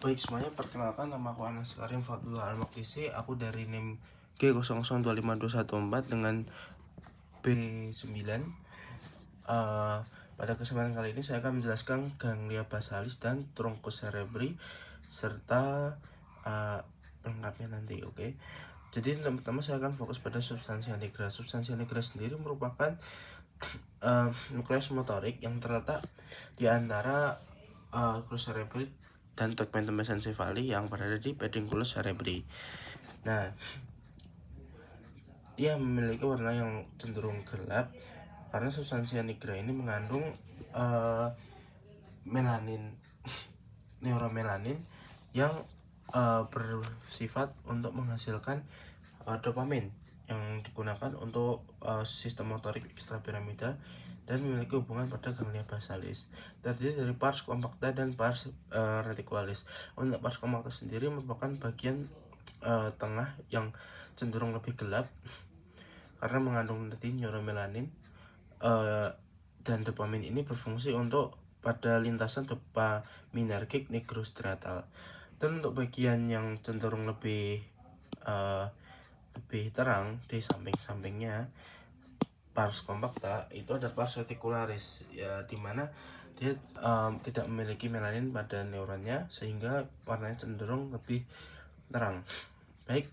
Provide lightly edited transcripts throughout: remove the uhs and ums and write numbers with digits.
Baik semuanya, perkenalkan nama aku Anas Karim Fadlullah Al-Maktisi. Aku dari NIM G00252114 dengan B9. Pada kesempatan kali ini saya akan menjelaskan ganglia basalis dan truncus cerebri serta lengkapnya nanti, oke. Jadi pertama saya akan fokus pada substansia nigra. Substansia nigra sendiri merupakan nukleus motorik yang terletak di antara nucleus cerebri dan tegmentum mesencephaly yang berada di pedunculus cerebri. Nah, dia memiliki warna yang cenderung gelap karena substansia nigra ini mengandung melanin, neuromelanin yang bersifat untuk menghasilkan dopamin yang digunakan untuk sistem motorik ekstrapiramidal dan memiliki hubungan pada ganglia basalis. Terdiri dari pars compacta dan pars reticularis. Untuk pars compacta sendiri merupakan bagian tengah yang cenderung lebih gelap karena mengandung nanti neuromelanin, dan dopamin ini berfungsi untuk pada lintasan dopaminergic nigrostriatal. Dan untuk bagian yang cenderung lebih terang di samping-sampingnya pars compacta itu ada pars reticularis, ya, dimana dia tidak memiliki melanin pada neuronnya sehingga warnanya cenderung lebih terang. Baik,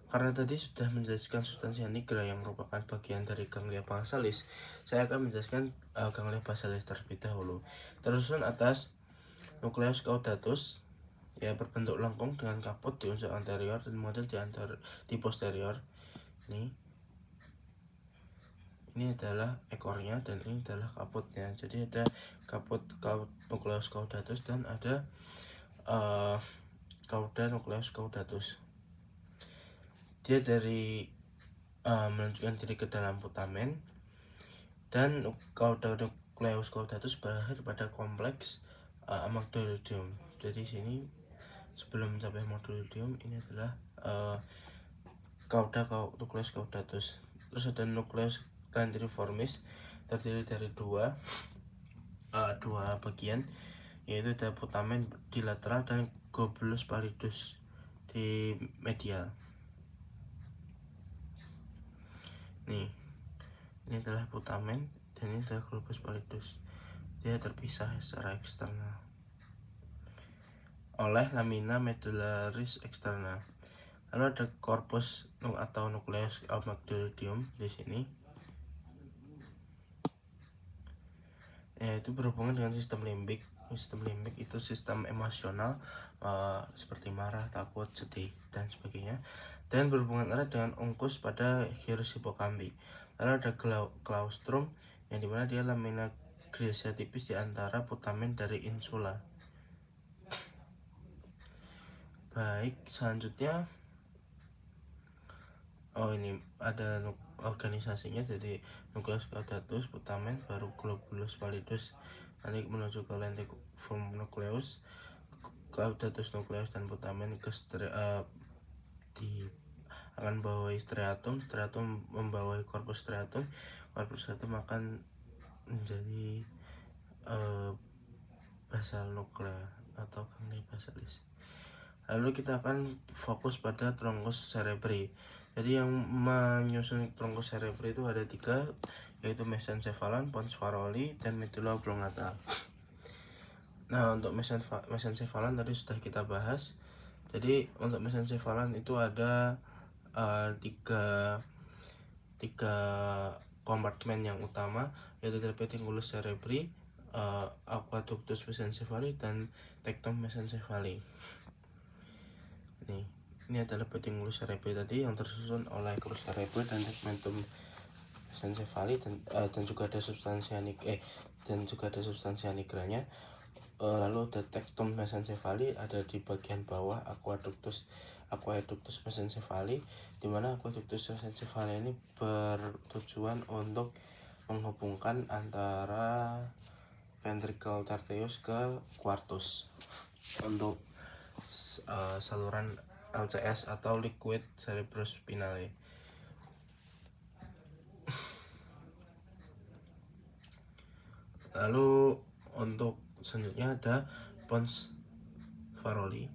karena tadi sudah menjelaskan substansia nigra yang merupakan bagian dari ganglia basalis, saya akan menjelaskan ganglia basalis terlebih dahulu. Tersusun atas nucleus caudatus, ya, berbentuk lengkung dengan kaput di unsur anterior dan model di posterior. Ini adalah ekornya dan ini adalah kaputnya. Jadi ada kaput nucleus caudatus dan ada cauda nucleus caudatus. Dia dari menunjukkan diri ke dalam putamen, dan cauda nucleus caudatus berakhir pada kompleks amygdaloidium. Jadi sini sebelum sampai amygdaloidium ini adalah cauda nucleus caudatus. Terus ada nucleus caudriformis, terdiri dari dua bagian, yaitu ada putamen di lateral dan globulus pallidus di medial. Nih, ini adalah putamen dan ini adalah globulus pallidus. Dia terpisah secara eksternal oleh lamina medullaris eksternal. Lalu ada corpus atau nucleus amygdaloidium di sini, yaitu berhubungan dengan sistem limbik. Sistem limbik itu sistem emosional seperti marah, takut, sedih, dan sebagainya, dan berhubungan erat dengan ungkus pada gyrus hipokampi. Lalu ada claustrum, yang dimana dia lamina grigia tipis di antara putamen dari insula. Baik, selanjutnya ini ada organisasinya. Jadi nucleus caudatus, putamen, baru globulus pallidus, nanti menuju ke lenticulum nucleus, caudatus nucleus dan putamen ke akan membawahi striatum membawahi corpus striatum akan menjadi basal nuclea atau ganglia basalis. Lalu kita akan fokus pada truncus cerebri. Jadi yang menyusun truncus cerebri itu ada 3, yaitu mesencephalon, pons farolii, dan medulla oblongata. Nah, untuk mesencephalon tadi sudah kita bahas. Jadi untuk mesencephalon itu ada tiga kompartemen yang utama, yaitu pedunculus cerebri, aqueductus mesencephaly, dan tectum mesencephaly. Ini adalah pedunculus cerebri tadi yang tersusun oleh crus cerebri dan tegmentum mesencephaly, dan juga ada substansia nigranya. Lalu ada tectum mesencephaly ada di bagian bawah aqueductus mesencephaly, di mana aqueductus mesencephaly ini bertujuan untuk menghubungkan antara ventricle tracheus ke quartus untuk saluran LCS atau liquid cerebrospinal. Lalu untuk selanjutnya ada pons Farolli.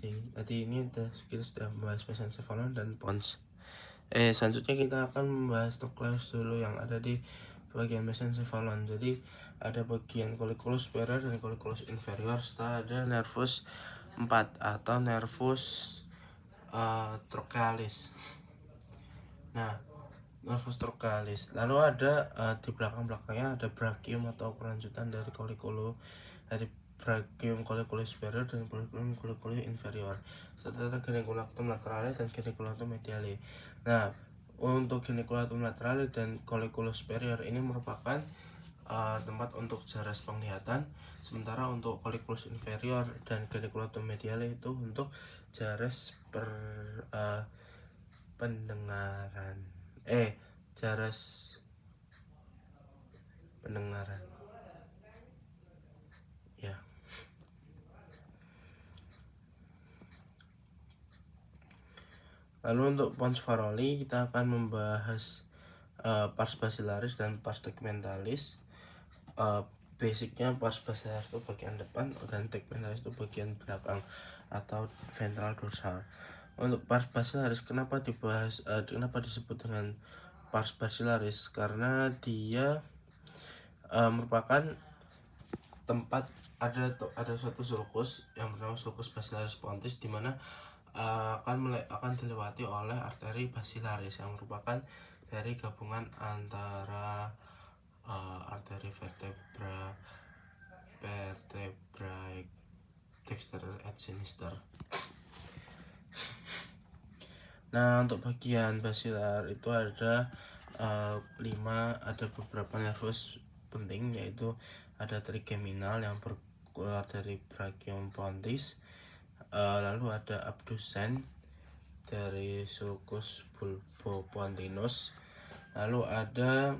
Jadi ini kita sudah membahas mesencephalon dan pons. Selanjutnya kita akan membahas nukleus dulu yang ada di bagian mesencephalon. Jadi ada bagian colliculus superior dan colliculus inferior, serta ada nervus 4 atau nervus trochalis. Nah, nervus trochalis. Lalu ada di belakangnya ada brachium atau kelanjutan dari brachium colliculus superior dan brachium colliculus inferior, serta ada geniculatum laterale dan geniculatum mediale. Nah, untuk geniculatum laterale dan colliculus superior ini merupakan tempat untuk jaras penglihatan, sementara untuk colliculus inferior dan geniculatum mediale itu untuk jaras pendengaran. Jaras pendengaran. Ya. Lalu untuk pons Farolli kita akan membahas pars basilaris dan pars tegmentalis. Basicnya pars basilaris itu bagian depan dan tegmentalis itu bagian belakang atau ventral dorsal. Untuk pars basilaris kenapa disebut dengan pars basilaris? Karena dia merupakan tempat ada suatu sulcus yang bernama sulcus basilaris pontis, di mana akan dilewati oleh arteri basilaris yang merupakan dari gabungan antara arteri vertebrae dexter et sinister. Nah, untuk bagian basilar itu ada 5, ada beberapa nervus penting, yaitu ada trigeminal yang berkeluar dari brachium pontis, lalu ada abducens dari sulcus bulbopontinus, lalu ada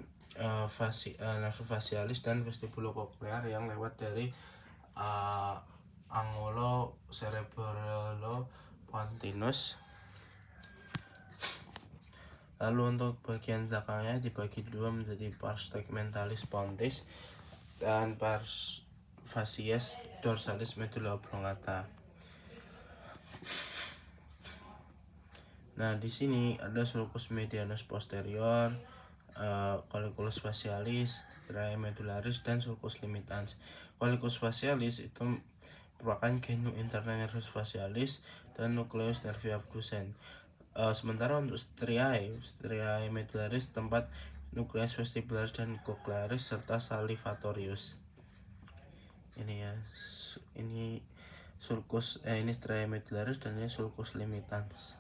nervus facialis dan vestibulococlear yang lewat dari angulo cerebellopontinus. Lalu untuk bagian belakangnya dibagi dua menjadi pars tegmentalis pontis dan pars facies dorsalis medulla oblongata. Nah, di sini ada sulcus medianus posterior, colliculus facialis, striae medullaris, dan sulcus limitans. Colliculus facialis itu merupakan genu interna nervus facialis dan nucleus nervi abducens. Sementara untuk striae medullaris tempat nucleus vestibularis dan cochlearis serta salivatorius. Ini ya, ini sulcus ini striae medullaris dan ini sulcus limitans.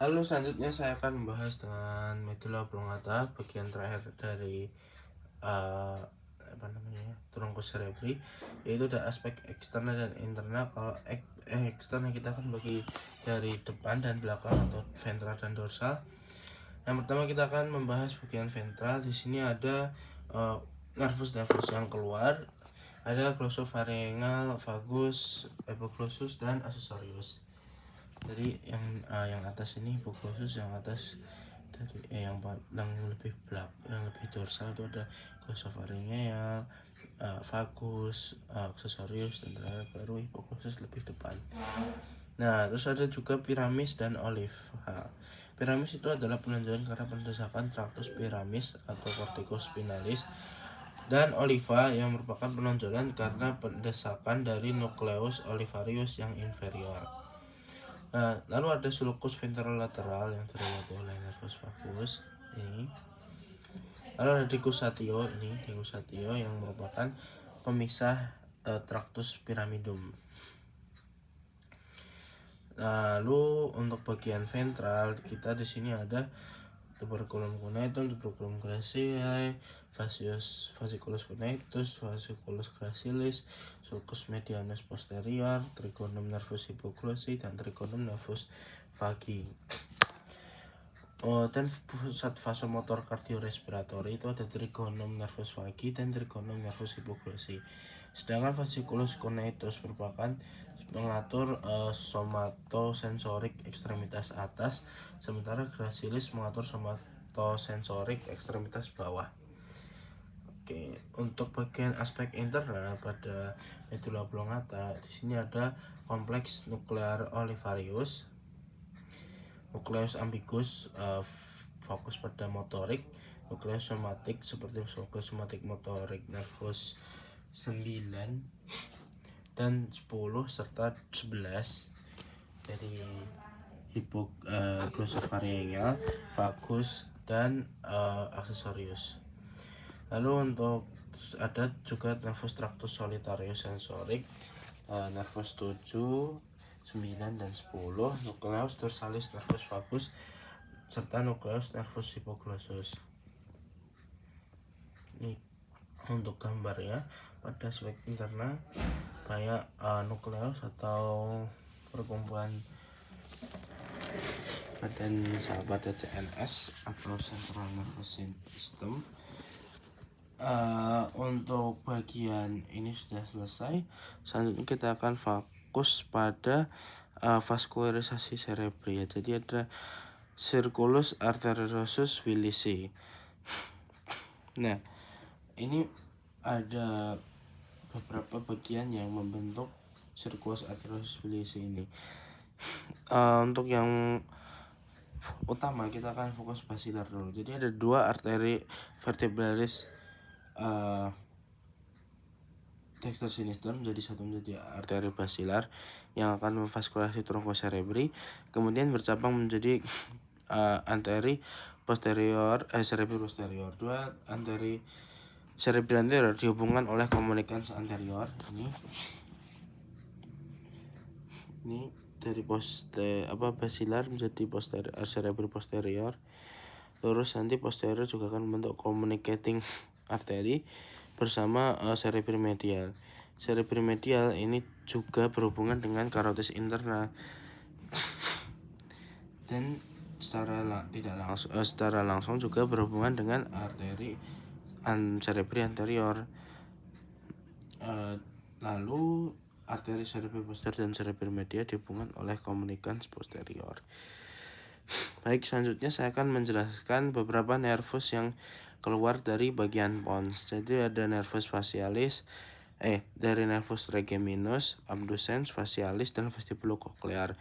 Lalu selanjutnya saya akan membahas dengan medulla oblongata, bagian terakhir dari truncus cerebri, yaitu ada aspek eksternal dan internal. Kalau eksternal kita akan bagi dari depan dan belakang atau ventral dan dorsal. Yang pertama kita akan membahas bagian ventral. Di sini ada nervus yang keluar, ada glossopharyngeal, vagus, epiglottis dan accessorius. Jadi yang atas ini hipoglossus, yang atas dari yang lebih dorsal itu ada glossopharyngeal, vagus, accessorius, dan terakhir baru hipoglossus lebih depan. Nah, terus ada juga piramis dan olive. Piramis itu adalah penonjolan karena pendesakan tractus piramis atau corticospinalis, dan oliva yang merupakan penonjolan karena pendesakan dari nucleus olivarius yang inferior. Nah, lalu ada sulcus ventrolateral yang terlewati oleh nervus vagus ini. Lalu ada decussatio yang merupakan pemisah tractus pyramidum. Lalu untuk bagian ventral kita di sini ada tuberculum cuneatum, tuberculum graciae, fasciculus cuneatus, fasciculus gracilis, sulcus medianus posterior, trigonum nervus hypoglossy, dan trigonum nervus vagi. Dan pusat vasomotor kardiorespiratory itu ada trigonum nervus vagi dan trigonum nervus hypoglossy. Sedangkan fasciculus cuneatus merupakan mengatur somatosensorik ekstremitas atas, sementara gracilis mengatur somatosensorik ekstremitas bawah. Oke, untuk bagian aspek internal pada medula oblongata, di sini ada kompleks nuklear olivarius, nukleus ambiguus fokus pada motorik, nukleus somatik seperti nukleus somatik motorik nervus 9 dan 10 serta 11 dari glossus pharyngeal, vagus dan aksesorius. Lalu untuk ada juga nervus tractus solitarius sensorik, nervus 7, 9 dan 10, nucleus dorsalis nervus vagus serta nucleus nervus hypoglossus. Ini untuk gambarnya pada aspek internal kayak nukleus atau perkumpulan badan pada CNS atau Central Nervous System. Untuk bagian ini sudah selesai. Selanjutnya kita akan fokus pada vaskularisasi cerebri ya. Jadi ada circulus arteriosus Willisi. Nah, ini ada beberapa bagian yang membentuk circulus arteriosus Willisi ini. Untuk yang utama kita akan fokus basilar dulu. Jadi ada dua arteri vertebralis dexter sinister menjadi arteri basilar yang akan memvaskulasi tronkus cerebri, kemudian bercabang menjadi arteri posterior cerebri posterior. Dua arteri cerebri anterior dihubungkan oleh comunicans anterior. Ini dari basilar menjadi cerebri posterior. Terus nanti posterior juga akan membentuk communicating arteri bersama cerebri medial. Cerebri medial ini juga berhubungan dengan carotis interna dan secara langsung juga berhubungan dengan arteri cerebri anterior. Lalu arteri cerebri posterior dan cerebri medial dihubungkan oleh communicans posterior. Baik, selanjutnya saya akan menjelaskan beberapa nervus yang keluar dari bagian pons. Jadi ada nervus facialis, dari nervus trigeminus, abducens, facialis, dan vestibulococlear.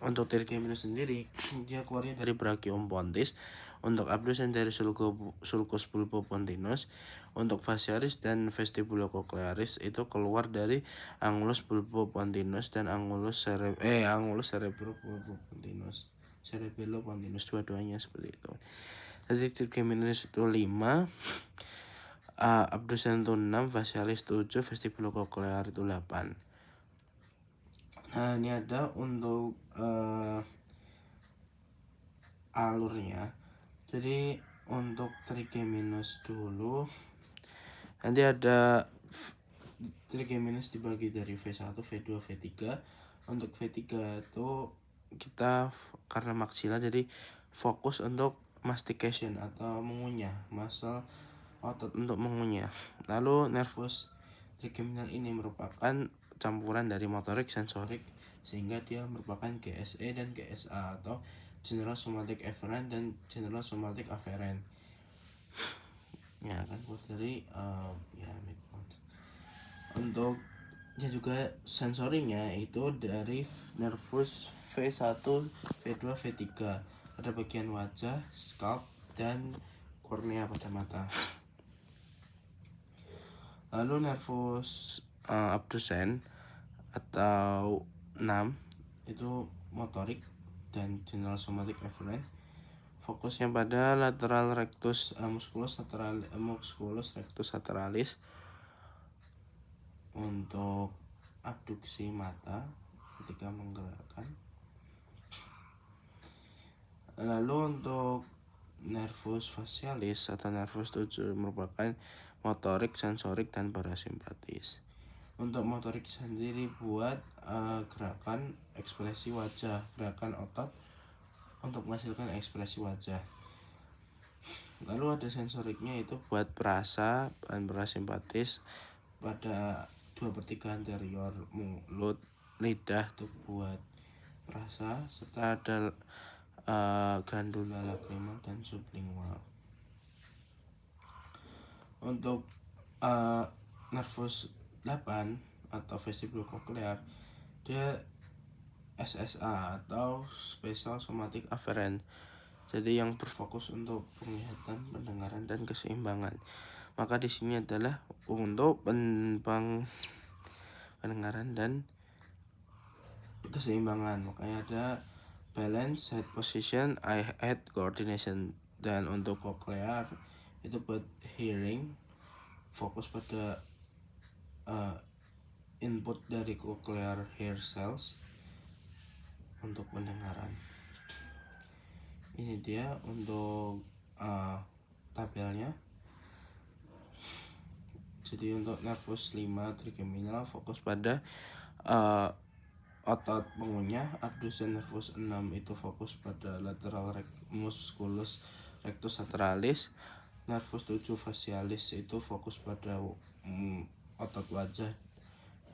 Untuk trigeminus sendiri, dia keluarnya dari brachium pontis. Untuk abducens dari sulcus pulpopontinus. Untuk facialis dan vestibulococlearis itu keluar dari angulus pulpopontinus dan angulus cerebellopontinus, dua-duanya seperti itu. Jadi trigeminus itu 5, abducens itu 6, facialis 7, vestibulococlear itu 8. Nah, ini ada untuk alurnya. Jadi untuk trigeminus dulu, nanti ada trigeminus dibagi dari V1, V2, V3. Untuk V3 itu kita karena maksila jadi fokus untuk mastication atau mengunyah, muscle otot untuk mengunyah. Lalu nervus trigeminal ini merupakan campuran dari motorik sensorik sehingga dia merupakan GSE dan GSA atau general somatic efferent dan general somatic afferent. Ya kan, dari untuk juga sensorinya itu dari nervus V1, V2, V3. Ada bagian wajah, scalp, dan kornea pada mata. Lalu nervus abducens atau 6 itu motorik dan general somatic efferent. Fokusnya pada lateral rectus musculus rectus lateralis untuk abduksi mata ketika menggerakkan. Lalu untuk nervus facialis atau nervus 7 merupakan motorik, sensorik, dan parasimpatis. Untuk motorik sendiri buat gerakan ekspresi wajah, gerakan otot untuk menghasilkan ekspresi wajah. Lalu ada sensoriknya itu buat perasa dan parasimpatis pada 2/3 anterior mulut, lidah itu buat perasa, serta ada glandula lacrimal dan sublingual. Untuk nervus 8 atau vestibul koklear, dia SSA atau Special Somatic Afferent. Jadi yang berfokus untuk penglihatan, pendengaran, dan keseimbangan. Maka di sini adalah untuk pendengaran dan keseimbangan. Makanya ada balance, head position, eye head coordination. Dan untuk cochlear itu buat hearing, fokus pada input dari cochlear hair cells. Untuk pendengaran, ini dia untuk tabelnya. Jadi untuk nervus 5 trigeminal fokus pada otot pengunyah. Abducens nervus 6 itu fokus pada lateral musculus rectus lateralis. Nervus 7 facialis itu fokus pada otot wajah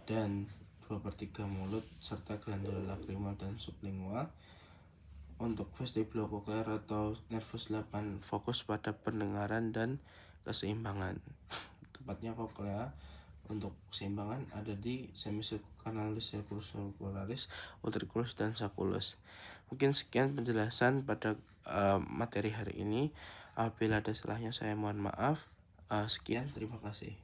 dan 2/3 mulut serta glandula lacrimal dan sublingual. Untuk vestibul koklear atau nervus 8 fokus pada pendengaran dan keseimbangan. Tepatnya koklea untuk keseimbangan ada di semicircumflex, circumflex, utriculus, dan sacculus. Mungkin sekian penjelasan pada materi hari ini. Apabila ada salahnya saya mohon maaf. Sekian, terima kasih.